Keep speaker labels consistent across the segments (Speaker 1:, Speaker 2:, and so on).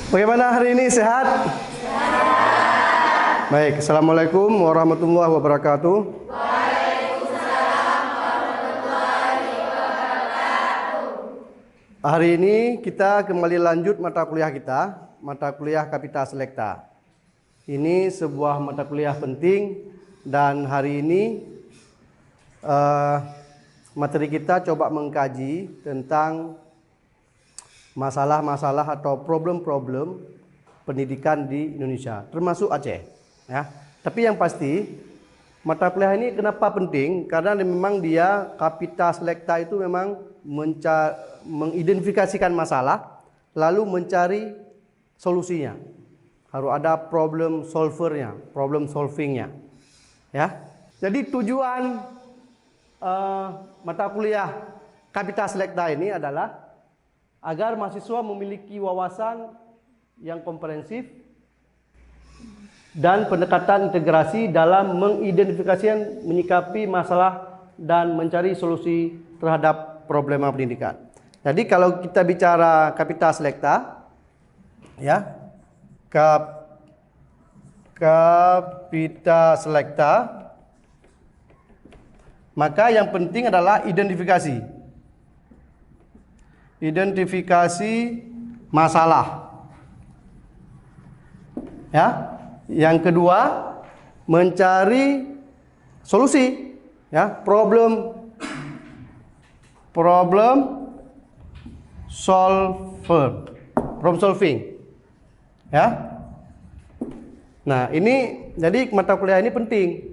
Speaker 1: Bagaimana hari ini, sehat? Sehat. Baik, Assalamualaikum warahmatullahi wabarakatuh. Waalaikumsalam warahmatullahi wabarakatuh. Hari ini kita kembali lanjut mata kuliah kita, mata kuliah Kapita Selekta. Ini sebuah mata kuliah penting dan hari ini materi kita coba mengkaji tentang masalah-masalah atau problem-problem pendidikan di Indonesia, termasuk Aceh. Ya. Tapi yang pasti, mata kuliah ini kenapa penting? Karena memang dia Kapita Selekta itu memang mengidentifikasikan masalah, lalu mencari solusinya. Harus ada problem solvernya, problem solvingnya. Ya. Jadi tujuan mata kuliah Kapita Selekta ini adalah agar mahasiswa memiliki wawasan yang komprehensif dan pendekatan integrasi dalam mengidentifikasi, menyikapi masalah dan mencari solusi terhadap problema pendidikan. Jadi kalau kita bicara Kapita Selekta, ya, Kapita Selekta, maka yang penting adalah identifikasi masalah. Ya. Yang kedua, mencari solusi, ya, problem solving. Ya. Nah, ini jadi mata kuliah ini penting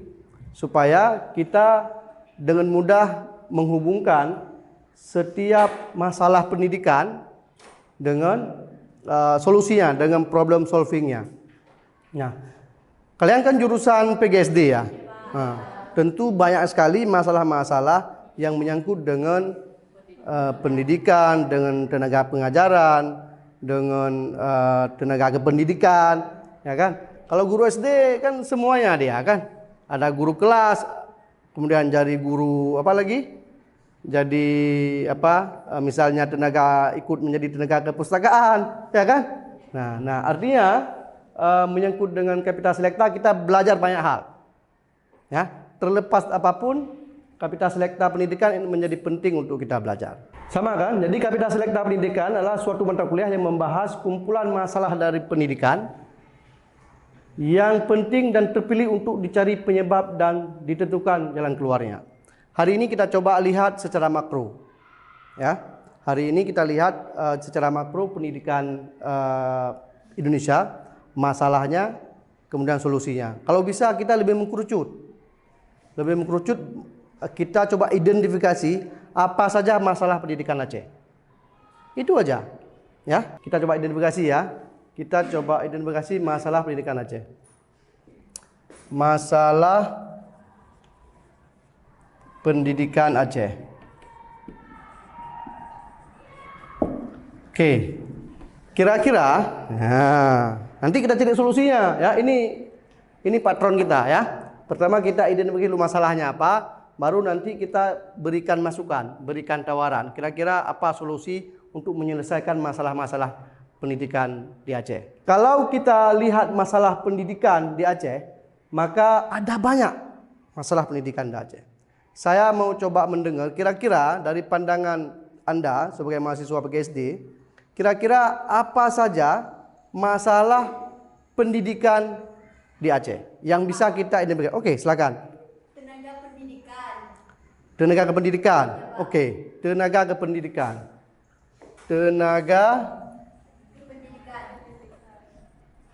Speaker 1: supaya kita dengan mudah menghubungkan setiap masalah pendidikan dengan solusinya, dengan problem solvingnya. Nah, kalian kan jurusan PGSD ya. Nah, tentu banyak sekali masalah-masalah yang menyangkut dengan pendidikan, dengan tenaga pengajaran, dengan tenaga kependidikan, ya kan? Kalau guru SD kan semuanya dia kan. Ada guru kelas, kemudian jadi guru apa lagi? Jadi misalnya ikut menjadi tenaga kepustakaan, ya kan? Nah artinya menyangkut dengan Kapita Selekta kita belajar banyak hal, ya. Terlepas apapun, Kapita Selekta pendidikan ini menjadi penting untuk kita belajar. Sama kan? Jadi Kapita Selekta pendidikan adalah suatu mata kuliah yang membahas kumpulan masalah dari pendidikan yang penting dan terpilih untuk dicari penyebab dan ditentukan jalan keluarnya. Hari ini kita coba lihat secara makro, ya. Hari ini kita lihat secara makro pendidikan Indonesia, masalahnya, kemudian solusinya. Kalau bisa kita lebih mengkerucut, kita coba identifikasi apa saja masalah pendidikan Aceh. Itu aja, ya. Kita coba identifikasi ya. Kita coba identifikasi masalah pendidikan Aceh. Masalah pendidikan Aceh. Oke. Kira-kira nanti kita cari solusinya ya. Ini patron kita ya. Pertama kita identifikasi dulu masalahnya apa, baru nanti kita berikan masukan, berikan tawaran. Kira-kira apa solusi untuk menyelesaikan masalah-masalah pendidikan di Aceh. Kalau kita lihat masalah pendidikan di Aceh, maka ada banyak masalah pendidikan di Aceh. Saya mau coba mendengar kira-kira dari pandangan Anda sebagai mahasiswa PGSD, kira-kira apa saja masalah pendidikan di Aceh yang bisa kita identifikasi. Oke, silakan.
Speaker 2: Tenaga pendidikan.
Speaker 1: Tenaga kependidikan. Oke, tenaga kependidikan. Tenaga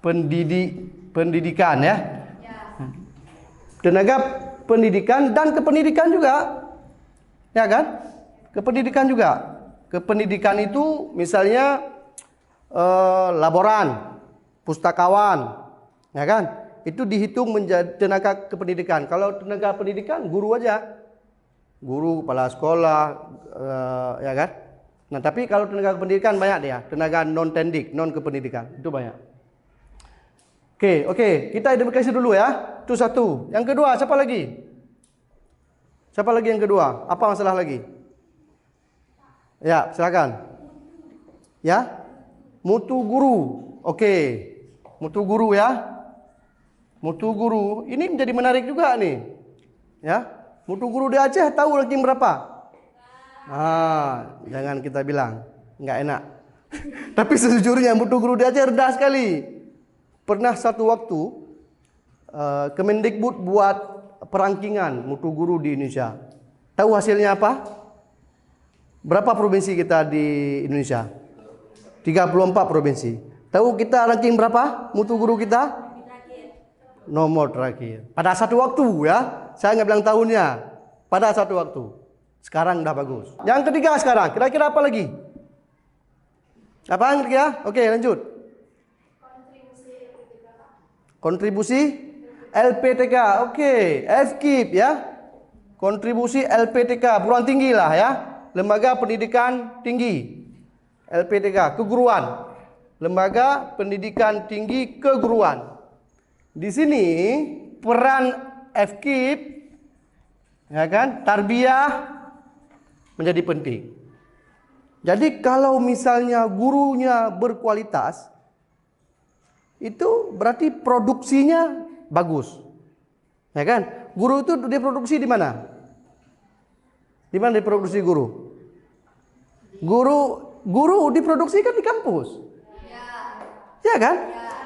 Speaker 1: pendidikan ya. Tenaga pendidikan dan kependidikan juga, ya kan? Kependidikan juga. Kependidikan itu misalnya laboran, pustakawan, ya kan? Itu dihitung menjadi tenaga kependidikan. Kalau tenaga pendidikan guru aja, guru, kepala sekolah, ya kan? Nah tapi kalau tenaga kependidikan banyak dia, tenaga non tendik, non kependidikan itu banyak. Oke, kita identifikasi dulu ya. Itu satu. Yang kedua, siapa lagi? Siapa lagi yang kedua? Apa masalah lagi? Ya, silakan. Ya, mutu guru. Oke. Mutu guru ya. Mutu guru ini menjadi menarik juga nih. Ya. Mutu guru di Aceh tahu ranking berapa? Jangan kita bilang nggak enak. Tapi sejujurnya mutu guru di Aceh rendah sekali. Pernah satu waktu Kemendikbud buat perangkingan mutu guru di Indonesia. Tahu hasilnya apa? Berapa provinsi kita di Indonesia? 34 provinsi. Tahu kita ranking berapa mutu guru kita? Nomor terakhir. Pada satu waktu ya. Saya nggak bilang tahunnya. Pada satu waktu. Sekarang udah bagus. Yang ketiga sekarang. Kira-kira apa lagi? Apa yang ketiga? Oke, lanjut. Kontribusi LPTK. Oke, FKIP ya. Kontribusi LPTK, perguruan tinggi lah ya. Lembaga Pendidikan Tinggi. LPTK, keguruan. Lembaga Pendidikan Tinggi Keguruan. Di sini peran FKIP ya kan, tarbiyah menjadi penting. Jadi kalau misalnya gurunya berkualitas, itu berarti produksinya bagus. Ya kan? Guru itu diproduksi di mana? Di mana diproduksi guru? Guru diproduksi kan di kampus. Ya kan?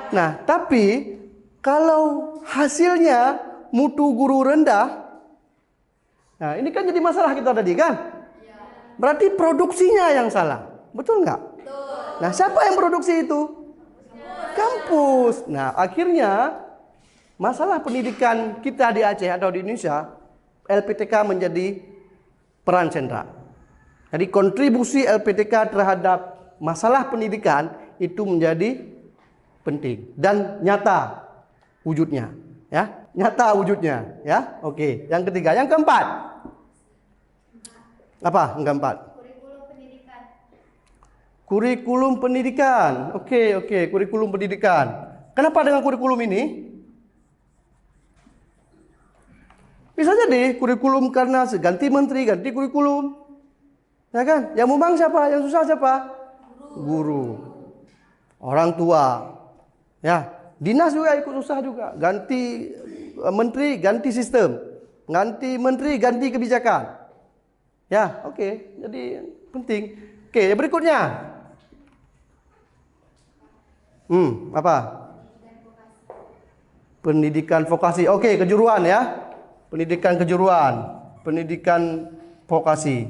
Speaker 1: Nah, tapi kalau hasilnya mutu guru rendah, nah ini kan jadi masalah kita tadi kan? Berarti produksinya yang salah. Betul nggak? Nah, siapa yang produksi itu? Kampus. Nah, akhirnya masalah pendidikan kita di Aceh atau di Indonesia, LPTK menjadi peran sentral. Jadi kontribusi LPTK terhadap masalah pendidikan itu menjadi penting dan nyata wujudnya, ya. Nyata wujudnya, ya. Oke, yang ketiga, yang keempat. Apa? Yang keempat. Kurikulum pendidikan. Oke, kurikulum pendidikan. Kenapa dengan kurikulum ini? Bisa jadi kurikulum karena ganti menteri, ganti kurikulum. Ya kan? Yang memang siapa? Yang susah siapa? Guru. Orang tua. Ya, dinas juga ikut susah juga. Ganti menteri, ganti sistem. Ganti menteri, ganti kebijakan. Ya, oke. Jadi penting. Oke, yang berikutnya. Apa? Pendidikan vokasi. Oke, kejuruan ya. Pendidikan kejuruan, pendidikan vokasi.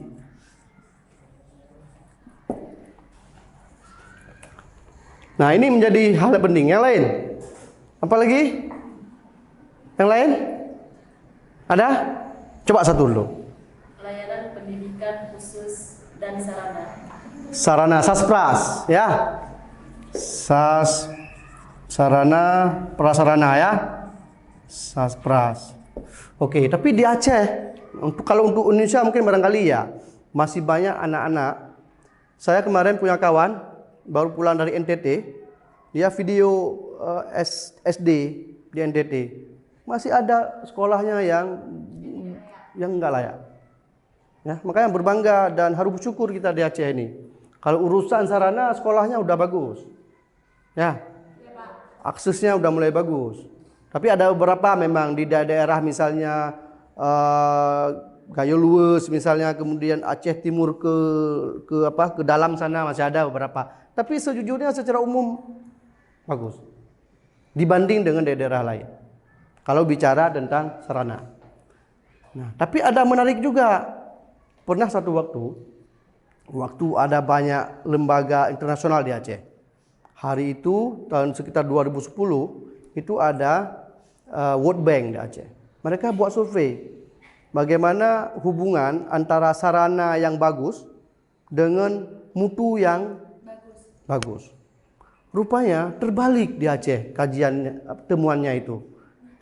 Speaker 1: Nah, ini menjadi hal yang penting. Yang lain? Apa lagi? Yang lain? Ada? Coba satu dulu.
Speaker 3: Layanan pendidikan khusus dan sarana.
Speaker 1: Sarana Saspras, ya. Sarana prasarana ya. Saspras. Oke, tapi di Aceh, kalau untuk Indonesia mungkin barangkali ya, masih banyak anak-anak. Saya kemarin punya kawan, baru pulang dari NTT, dia video SD di NTT. Masih ada sekolahnya yang enggak layak. Ya, makanya berbangga dan harus bersyukur kita di Aceh ini. Kalau urusan sarana, sekolahnya udah bagus. Ya, aksesnya udah mulai bagus. Tapi ada beberapa memang di daerah misalnya Gayo Luwes misalnya, kemudian Aceh Timur ke dalam sana masih ada beberapa. Tapi sejujurnya secara umum bagus dibanding dengan daerah lain. Kalau bicara tentang sarana. Nah, tapi ada menarik juga. Pernah satu waktu ada banyak lembaga internasional di Aceh. Hari itu tahun sekitar 2010 itu ada World Bank di Aceh. Mereka buat survei bagaimana hubungan antara sarana yang bagus dengan mutu yang bagus. Rupanya terbalik di Aceh kajian temuannya itu.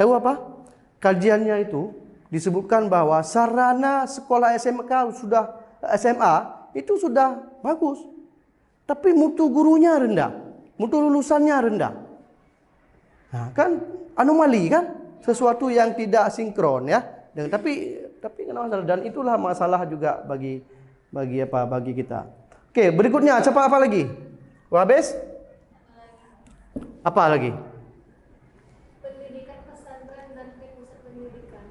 Speaker 1: Tahu apa? Kajiannya itu disebutkan bahwa sarana sekolah SMA itu sudah bagus. Tapi mutu gurunya rendah, mutu lulusannya rendah. Nah, kan anomali kan, sesuatu yang tidak sinkron ya. Tapi masalah, dan itulah masalah juga bagi kita. Oke, berikutnya apa lagi? Habis? Apa lagi?
Speaker 2: Pendidikan pesantren dan pusat pendidikan.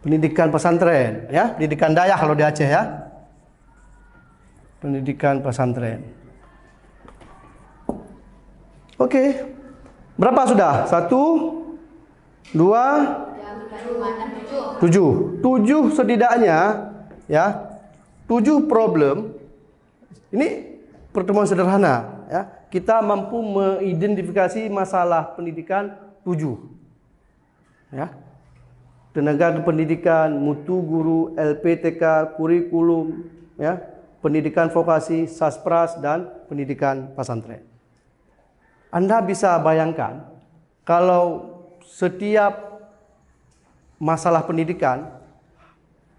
Speaker 1: Pendidikan pesantren, ya, pendidikan Dayak kalau di Aceh ya. Pendidikan pesantren. Oke. Berapa sudah? 1, 2, 7. 7 setidaknya, ya. 7 problem. Ini pertemuan sederhana, ya. Kita mampu mengidentifikasi masalah pendidikan 7. Ya. Tenaga kependidikan, mutu guru, LPTK, kurikulum, ya, pendidikan vokasi, saspras, dan pendidikan pesantren. Anda bisa bayangkan kalau setiap masalah pendidikan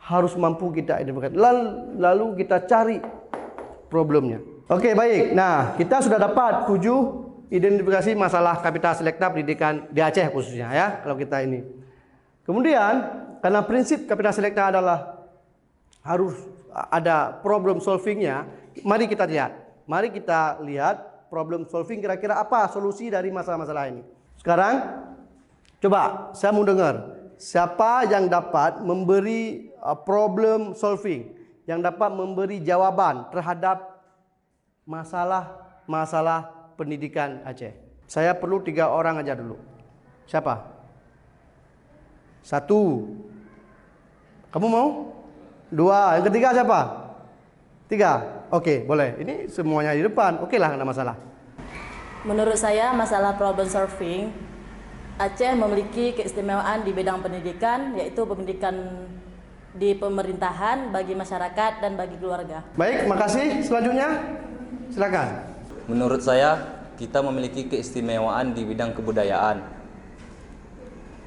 Speaker 1: harus mampu kita identifikasi, lalu kita cari problemnya. Oke, baik. Nah, kita sudah dapat 7 identifikasi masalah kapital selekta pendidikan di Aceh khususnya, ya, kalau kita ini. Kemudian, karena prinsip kapital selekta adalah harus ada problem solvingnya, mari kita lihat. Mari kita lihat problem solving, kira-kira apa solusi dari masalah-masalah ini. Sekarang, coba saya mau dengar siapa yang dapat memberi problem solving, yang dapat memberi jawaban terhadap masalah pendidikan Aceh. Saya perlu 3 orang aja dulu. Siapa? 1. Kamu mau? 2. Yang ketiga siapa? 3. Oke, boleh. Ini semuanya di depan. Oke lah, enggak masalah.
Speaker 3: Menurut saya masalah problem solving, Aceh memiliki keistimewaan di bidang pendidikan, yaitu pendidikan di pemerintahan bagi masyarakat dan bagi keluarga.
Speaker 1: Baik, makasih. Selanjutnya silakan.
Speaker 4: Menurut saya, kita memiliki keistimewaan di bidang kebudayaan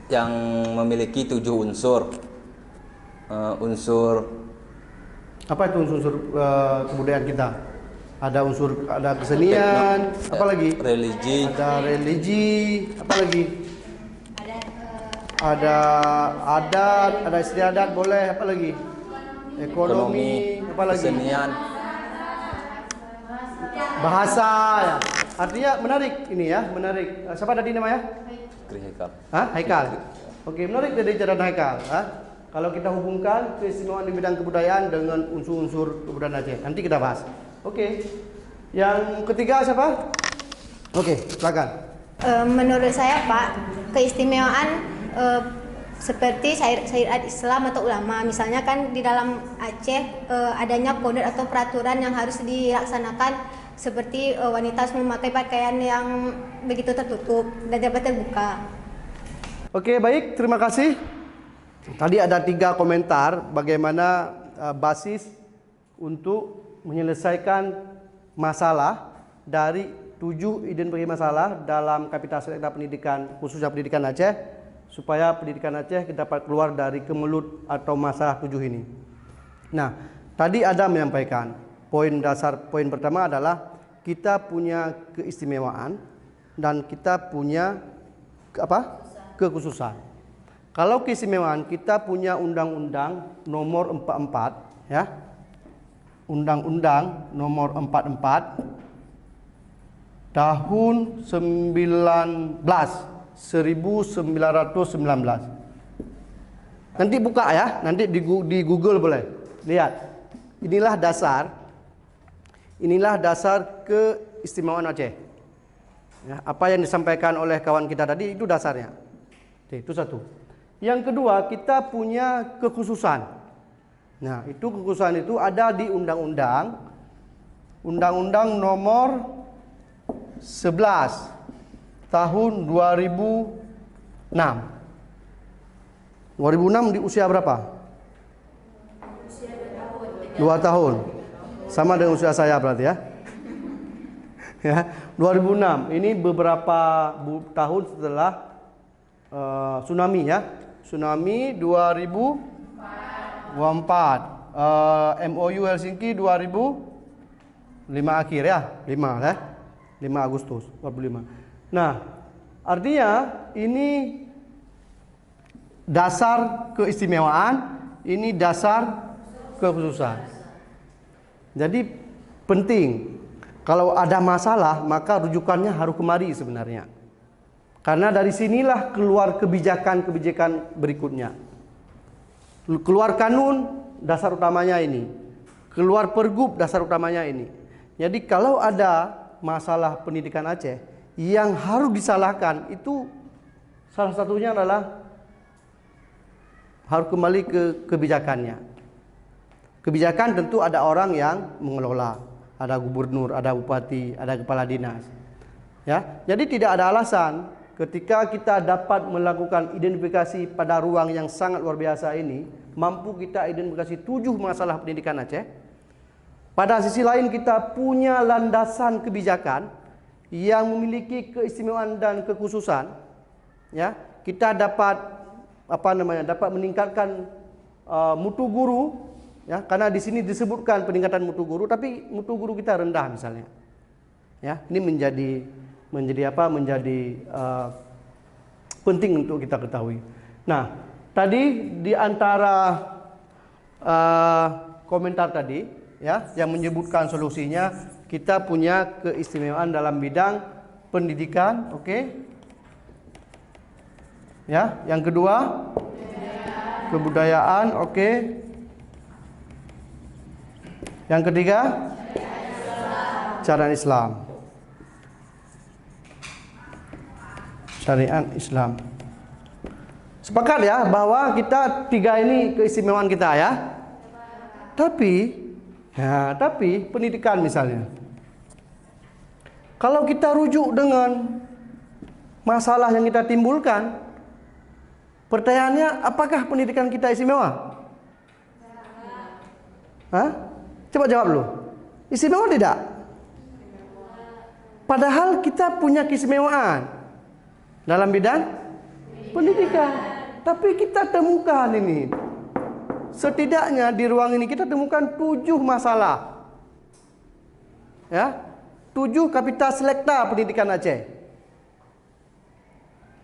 Speaker 4: yang memiliki 7 unsur.
Speaker 1: Apa itu unsur kebudayaan kita? Ada kesenian, apa lagi?
Speaker 4: Religi.
Speaker 1: Ada religi, apa lagi? Ada adat, ada istiadat, boleh, apa lagi? Ekonomi, apa lagi?
Speaker 4: Kesenian.
Speaker 1: Bahasa, ya. Artinya menarik ini ya, menarik. Siapa tadi namanya?
Speaker 4: Haikal.
Speaker 1: Hah? Haikal. Oke, menarik dari cara Haikal. Kalau kita hubungkan keistimewaan di bidang kebudayaan dengan unsur-unsur kebudayaan Aceh, nanti kita bahas. Oke. Yang ketiga siapa? Oke, silakan.
Speaker 2: Menurut saya Pak, keistimewaan seperti syariat Islam atau ulama, misalnya kan di dalam Aceh adanya kodrat atau peraturan yang harus dilaksanakan, seperti wanita harus memakai pakaian yang begitu tertutup dan dapat terbuka.
Speaker 1: Oke, baik, terima kasih. Tadi ada 3 komentar bagaimana basis untuk menyelesaikan masalah dari 7 identifikasi masalah dalam kapital selekta pendidikan, khususnya pendidikan Aceh, supaya pendidikan Aceh kita dapat keluar dari kemelut atau masalah 7 ini. Nah, tadi ada menyampaikan poin dasar, poin pertama adalah kita punya keistimewaan dan kita punya kekhususan. Kalau keistimewaan, kita punya Undang-Undang Nomor 44, ya. Undang-Undang Nomor 44 tahun 1919. Nanti buka ya, nanti di Google boleh lihat. Inilah dasar keistimewaan Aceh. Ya, apa yang disampaikan oleh kawan kita tadi itu dasarnya. Oke, itu satu. Yang kedua, kita punya kekhususan. Nah, itu kekhususan itu ada di Undang-Undang Nomor 11 tahun 2006. 2006 di usia berapa? 2 tahun. Sama dengan usia saya berarti ya. Ya, 2006. Ini beberapa tahun setelah tsunami ya. Tsunami 2004. MOU Helsinki 2005 akhir ya. 5 ya. 5 Agustus 45. Nah, artinya ini dasar keistimewaan, ini dasar kekhususan. Jadi penting Kalau ada masalah, maka rujukannya harus kemari sebenarnya. Karena dari sinilah keluar kebijakan-kebijakan berikutnya. Keluar kanun, dasar utamanya ini. Keluar pergub, dasar utamanya ini. Jadi kalau ada masalah pendidikan Aceh, yang harus disalahkan itu salah satunya adalah harus kembali ke kebijakannya. Kebijakan tentu ada orang yang mengelola, ada gubernur, ada bupati, ada kepala dinas. Ya, jadi tidak ada alasan ketika kita dapat melakukan identifikasi pada ruang yang sangat luar biasa ini, mampu kita identifikasi 7 masalah pendidikan Aceh. Pada sisi lain kita punya landasan kebijakan yang memiliki keistimewaan dan kekhususan. Ya, kita dapat dapat meningkatkan mutu guru. Ya, karena di sini disebutkan peningkatan mutu guru, tapi mutu guru kita rendah misalnya. Ya, ini menjadi penting untuk kita ketahui. Nah, tadi di antara komentar tadi, ya, yang menyebutkan solusinya, kita punya keistimewaan dalam bidang pendidikan, oke? Ya, yang kedua, kebudayaan, oke? Yang ketiga, syariat Islam. Syariat Islam. Sepakat ya bahwa kita 3 ini keistimewaan kita ya. Tapi pendidikan misalnya. Kalau kita rujuk dengan masalah yang kita timbulkan, pertanyaannya apakah pendidikan kita istimewa? Hah? Coba jawab dulu. Istimewa tidak? Padahal kita punya keistimewaan dalam bidang pendidikan. Tapi kita temukan ini. Setidaknya di ruang ini kita temukan 7 masalah. Ya, 7 kapital selekta pendidikan Aceh.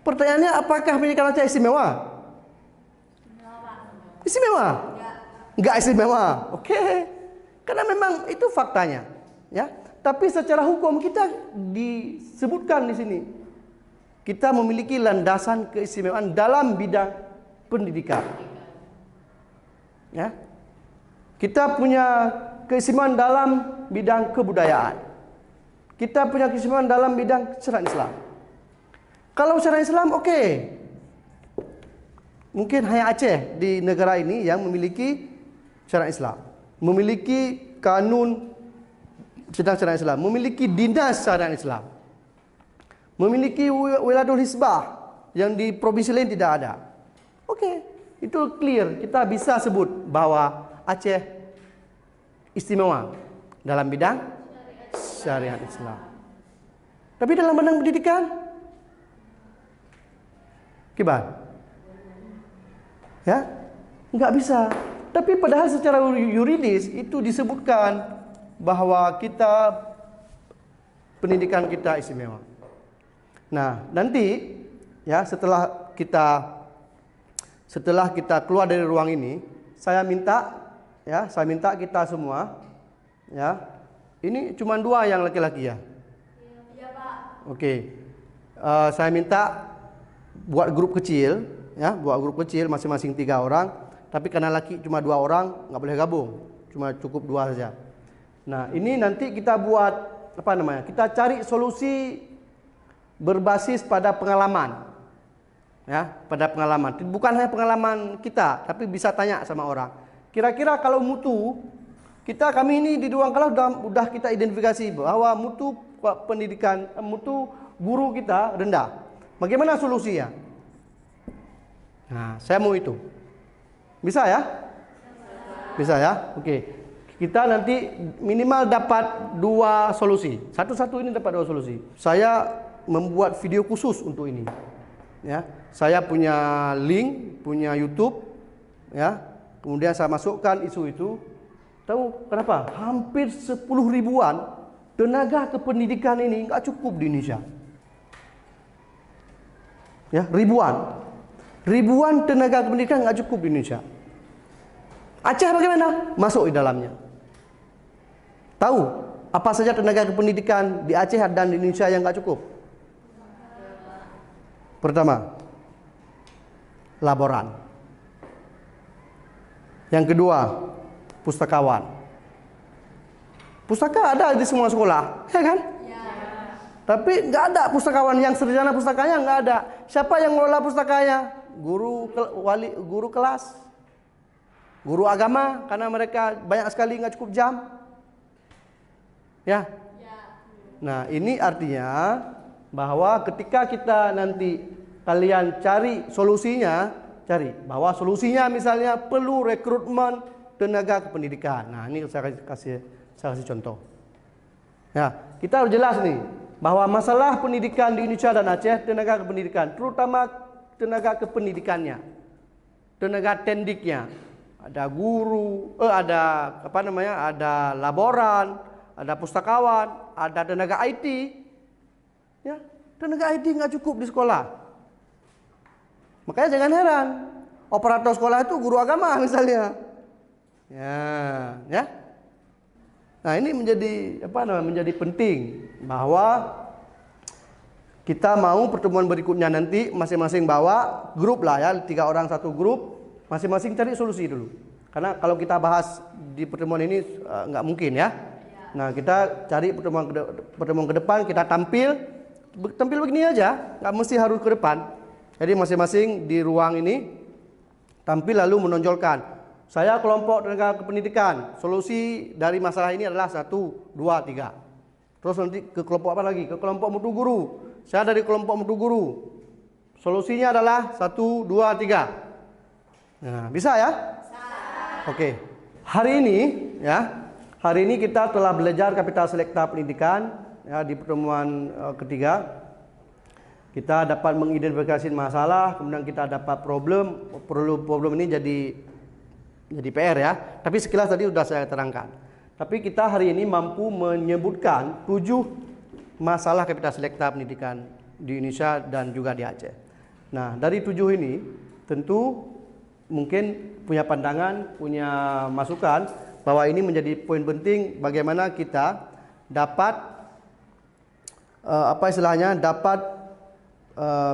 Speaker 1: Pertanyaannya apakah pendidikan Aceh istimewa? Istimewa? Enggak istimewa. Oke. Karena memang itu faktanya, ya. Tapi secara hukum kita disebutkan di sini. Kita memiliki landasan keistimewaan dalam bidang pendidikan. Ya. Kita punya keistimewaan dalam bidang kebudayaan. Kita punya keistimewaan dalam bidang syariat Islam. Kalau syariat Islam oke. Mungkin hanya Aceh di negara ini yang memiliki syariat Islam, memiliki kanun tentang syariat Islam, memiliki dinas syariat Islam, memiliki wilayah hisbah yang di provinsi lain tidak ada. Oke, itu clear. Kita bisa sebut bahwa Aceh istimewa dalam bidang syariat Islam. Tapi dalam bidang pendidikan, gimana? Ya, nggak bisa. Tapi padahal secara yuridis itu disebutkan bahwa pendidikan kita istimewa. Nah, nanti ya setelah kita keluar dari ruang ini, saya minta kita semua, ya, ini cuma 2 yang laki-laki ya. Iya, Pak. Oke, saya minta buat grup kecil, ya, buat grup kecil masing-masing 3 orang. Tapi karena laki cuma 2 orang, nggak boleh gabung, cuma cukup 2 saja. Nah, ini nanti kita buat kita cari solusi berbasis pada pengalaman. Ya, pada pengalaman. Bukan hanya pengalaman kita, tapi bisa tanya sama orang. Kira-kira kalau mutu, kami ini di Ruang Kalau udah kita identifikasi bahwa mutu pendidikan, mutu guru kita rendah. Bagaimana solusinya? Nah, saya mau itu. Bisa ya? Bisa ya? Oke. Kita nanti minimal dapat 2 solusi. Satu-satu ini dapat 2 solusi. Saya membuat video khusus untuk ini. Ya, saya punya link, punya YouTube, ya. Kemudian saya masukkan isu itu. Tahu kenapa? Hampir 10 ribuan tenaga kependidikan ini nggak cukup di Indonesia. Ya, ribuan tenaga kependidikan nggak cukup di Indonesia. Aceh bagaimana? Masuk di dalamnya. Tahu Apa saja tenaga kependidikan di Aceh dan di Indonesia yang nggak cukup? Pertama, laboran. Yang kedua, pustakawan. Pustaka ada di semua sekolah, ya kan? Tapi nggak ada pustakawan yang sarjana pustakanya, nggak ada. Siapa yang mengelola pustakanya? Guru kelas, guru agama, karena mereka banyak sekali nggak cukup jam. Ya. Nah, ini artinya bahwa ketika kita nanti kalian cari solusinya, bahwa solusinya misalnya perlu rekrutmen tenaga kependidikan. Nah, ini saya kasih contoh. Ya, kita harus jelas nih bahwa masalah pendidikan di Indonesia dan Aceh, tenaga kependidikan, terutama tenaga kependidikannya, tenaga tendiknya, ada guru, ada laboran, ada pustakawan, ada tenaga IT. Ya, tenaga IT nggak cukup di sekolah. Makanya jangan heran, operator sekolah itu guru agama misalnya. Ya. Nah, ini menjadi penting bahwa kita mau pertemuan berikutnya nanti masing-masing bawa grup lah ya, 3 orang 1 grup, masing-masing cari solusi dulu. Karena kalau kita bahas di pertemuan ini nggak mungkin ya. Nah, kita cari pertemuan ke depan, kita tampil begini aja, nggak mesti harus ke depan. Jadi masing-masing di ruang ini tampil lalu menonjolkan, saya kelompok tenaga kependidikan, solusi dari masalah ini adalah 1, 2, 3. Terus nanti ke kelompok apa lagi? Ke kelompok mutu guru. Saya dari kelompok mutu guru. Solusinya adalah 1, 2, 3. Nah, bisa ya? Bisa. Oke. Hari ini kita telah belajar kapital selekta pendidikan ya, di pertemuan ketiga. Kita dapat mengidentifikasi masalah, kemudian kita dapat problem ini jadi PR ya. Tapi sekilas tadi sudah saya terangkan. Tapi kita hari ini mampu menyebutkan 7 masalah kapital selekta pendidikan di Indonesia dan juga di Aceh. Nah, dari 7 ini tentu mungkin punya pandangan, punya masukan bahwa ini menjadi poin penting bagaimana kita dapat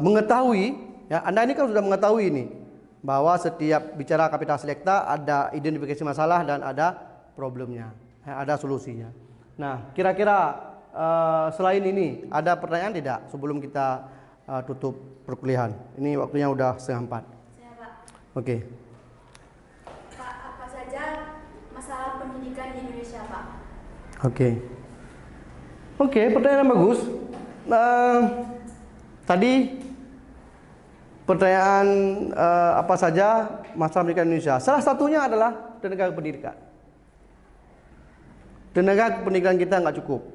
Speaker 1: mengetahui ya. Anda ini kan sudah mengetahui ini bahwa setiap bicara kapital selekta ada identifikasi masalah dan ada problemnya, ada solusinya. Nah, kira-kira selain ini ada pertanyaan tidak sebelum kita tutup perkuliahan? Ini waktunya udah 3:30.
Speaker 5: Saya, Pak.
Speaker 1: Oke.
Speaker 5: Pak, apa saja masalah pendidikan di Indonesia, Pak?
Speaker 1: Oke, pertanyaan bagus. Tadi pertanyaan apa saja masalah pendidikan Indonesia. Salah satunya adalah tenaga pendidikan. Tenaga pendidikan kita nggak cukup.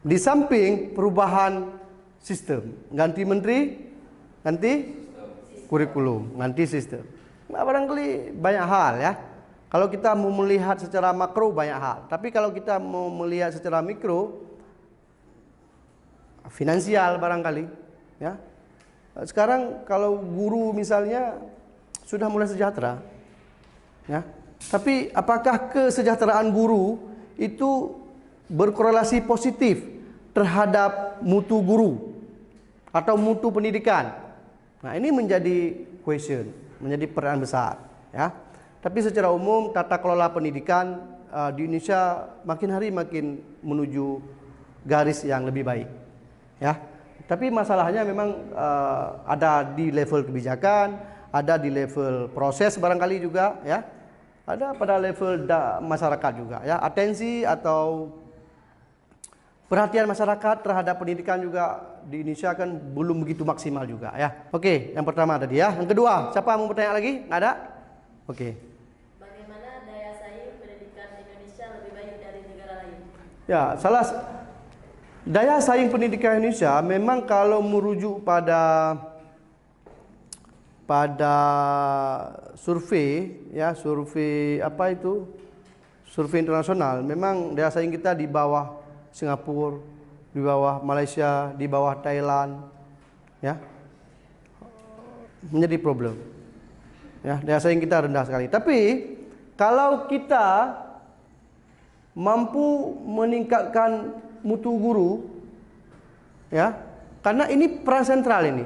Speaker 1: Di samping perubahan sistem, ganti menteri, ganti kurikulum, ganti sistem. Nah, barangkali banyak hal ya. Kalau kita mau melihat secara makro banyak hal. Tapi kalau kita mau melihat secara mikro, finansial barangkali ya. Sekarang kalau guru misalnya sudah mulai sejahtera ya. Tapi apakah kesejahteraan guru itu berkorelasi positif terhadap mutu guru atau mutu pendidikan? Nah, ini menjadi question, menjadi pertanyaan besar ya. Tapi secara umum tata kelola pendidikan di Indonesia makin hari makin menuju garis yang lebih baik ya. Tapi masalahnya memang ada di level kebijakan, ada di level proses barangkali juga ya. Ada pada level masyarakat juga ya. Atensi atau perhatian masyarakat terhadap pendidikan juga di Indonesia kan belum begitu maksimal juga ya. Oke, yang pertama tadi ya. Yang kedua, siapa mau bertanya lagi? Nggak ada? Oke.
Speaker 3: Bagaimana daya saing pendidikan Indonesia lebih baik dari negara lain?
Speaker 1: Ya, daya saing pendidikan Indonesia memang kalau merujuk pada survei ya, survei internasional, memang daya saing kita di bawah Singapura, di bawah Malaysia, di bawah Thailand ya. Menjadi problem. Ya, daya saing kita rendah sekali. Tapi kalau kita mampu meningkatkan mutu guru, ya, karena ini peran sentral ini.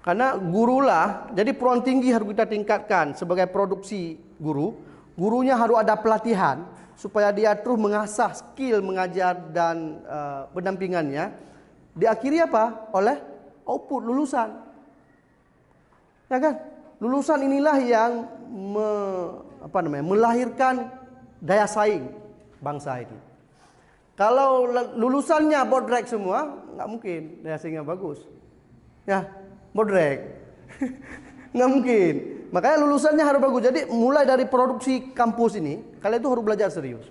Speaker 1: Karena gurulah, jadi peluang tinggi harus kita tingkatkan sebagai produksi guru. Gurunya harus ada pelatihan supaya dia terus mengasah skill mengajar dan pendampingannya. Diakhiri apa? Oleh output lulusan. Ya kan? Lulusan inilah yang melahirkan daya saing bangsa ini. Kalau lulusannya bodrek semua, nggak mungkin daya saingnya bagus. Ya, bodrek. Nggak mungkin. Makanya lulusannya harus bagus. Jadi mulai dari produksi kampus ini, kalian itu harus belajar serius.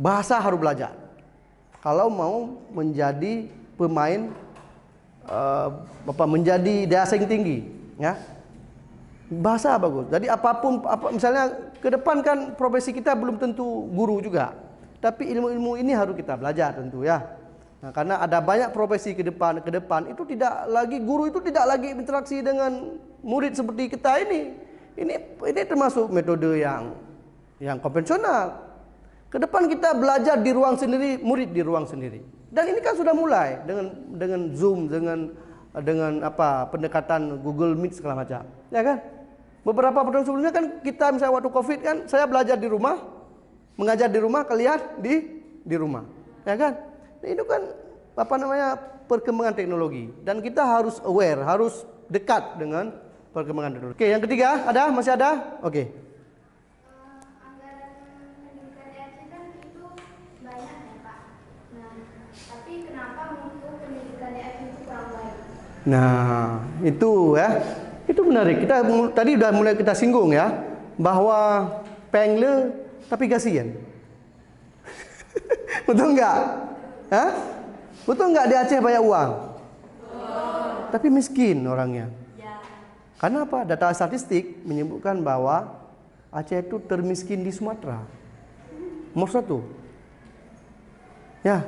Speaker 1: Bahasa harus belajar. Kalau mau menjadi pemain, menjadi daya saing tinggi, ya. Bahasa bagus. Jadi apapun, misalnya ke depan kan profesi kita belum tentu guru juga. Tapi ilmu-ilmu ini harus kita belajar tentu ya. Nah, karena ada banyak profesi ke depan itu tidak lagi, guru itu tidak lagi interaksi dengan murid seperti kita ini. Ini termasuk metode yang konvensional. Ke depan kita belajar di ruang sendiri, murid di ruang sendiri. Dan ini kan sudah mulai dengan Zoom, dengan pendekatan Google Meet segala macam. Ya kan? Beberapa tahun sebelumnya kan kita misalnya waktu Covid kan saya belajar di rumah, mengajar di rumah, kalian di rumah. Ya kan? Nah, itu kan perkembangan teknologi dan kita harus aware, harus dekat dengan perkembangan teknologi. Oke, yang ketiga masih ada? Oke.
Speaker 5: Anggaran pendidikan ERC kan itu banyak ya Pak. Nah, tapi kenapa untuk pendidikan ERC itu kurang baik?
Speaker 1: Nah, itu ya. Itu menarik. Kita tadi udah mulai kita singgung ya, bahwa pengle tapi kasihan. Betul enggak? Hah? Betul enggak di Aceh banyak uang? Tapi miskin orangnya. Karena apa? Data statistik menyebutkan bahwa Aceh itu termiskin di Sumatera. Nomor 1. Ya,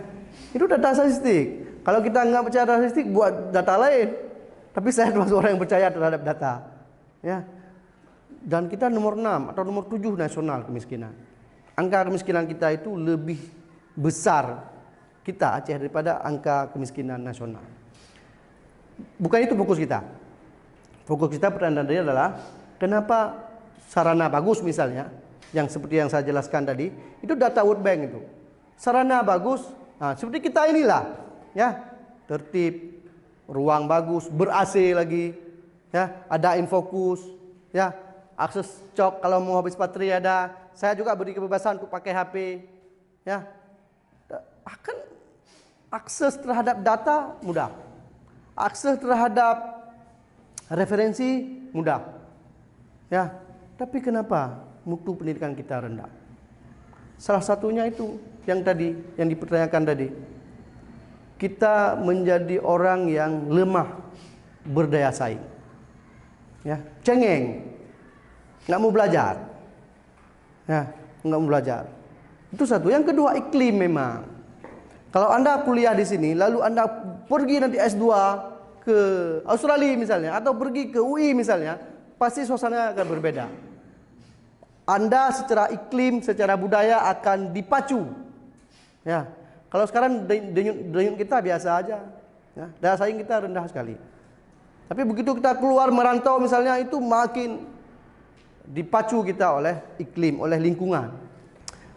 Speaker 1: itu data statistik. Kalau kita nggak percaya data statistik, buat data lain. Tapi saya termasuk orang yang percaya terhadap data. Ya. Dan kita nomor 6 atau nomor 7 nasional kemiskinan. Angka kemiskinan kita itu lebih besar kita Aceh daripada angka kemiskinan nasional. Bukan itu fokus kita. Fokus kita pertanyaan tadi adalah kenapa sarana bagus misalnya, yang seperti yang saya jelaskan tadi, itu data World Bank itu. Sarana bagus, nah, seperti kita inilah, ya, tertib, ruang bagus, ber-AC lagi, ya, ada infokus, ya, akses cok kalau mau habis baterai ada. Saya juga beri kebebasan untuk pakai HP, ya. Akan akses terhadap data mudah, akses terhadap referensi mudah, ya. Tapi kenapa mutu pendidikan kita rendah? Salah satunya itu yang dipertanyakan tadi. Kita menjadi orang yang lemah berdaya saing, ya, cengeng, nggak mau belajar, ya, nggak mau belajar. Itu satu. Yang kedua, iklim memang. Kalau Anda kuliah di sini, lalu Anda pergi nanti S2 ke Australia misalnya, atau pergi ke UI misalnya, pasti suasana akan berbeda. Anda secara iklim, secara budaya akan dipacu. Ya, kalau sekarang denyut kita biasa aja, ya, daya saing kita rendah sekali. Tapi begitu kita keluar merantau misalnya, itu makin dipacu kita oleh iklim, oleh lingkungan.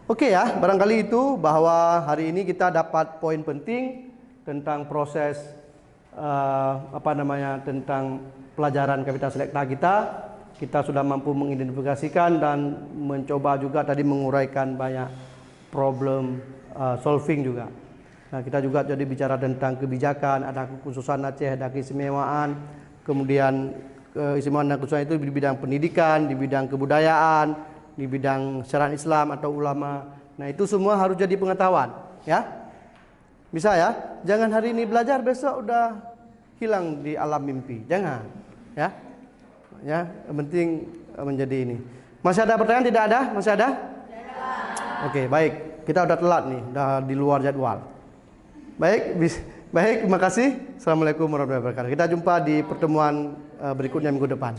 Speaker 1: Oke ya, barangkali itu bahwa hari ini kita dapat poin penting tentang proses tentang pelajaran kapital selekta kita. Kita sudah mampu mengidentifikasikan dan mencoba juga tadi menguraikan banyak problem solving juga. Nah, kita juga jadi bicara tentang kebijakan, ada kekhususan Aceh, ada keistimewaan, kemudian keistimewaan dan kekhususan itu di bidang pendidikan, di bidang kebudayaan, di bidang syariat Islam atau ulama. Nah, itu semua harus jadi pengetahuan, ya. Bisa ya? Jangan hari ini belajar besok udah hilang di alam mimpi. Jangan, ya. Ya, yang penting menjadi ini. Masih ada pertanyaan? Tidak ada? Masih ada? Oke, baik. Kita udah telat nih, udah di luar jadwal. Baik, terima kasih. Assalamualaikum warahmatullahi wabarakatuh. Kita jumpa di pertemuan berikutnya minggu depan.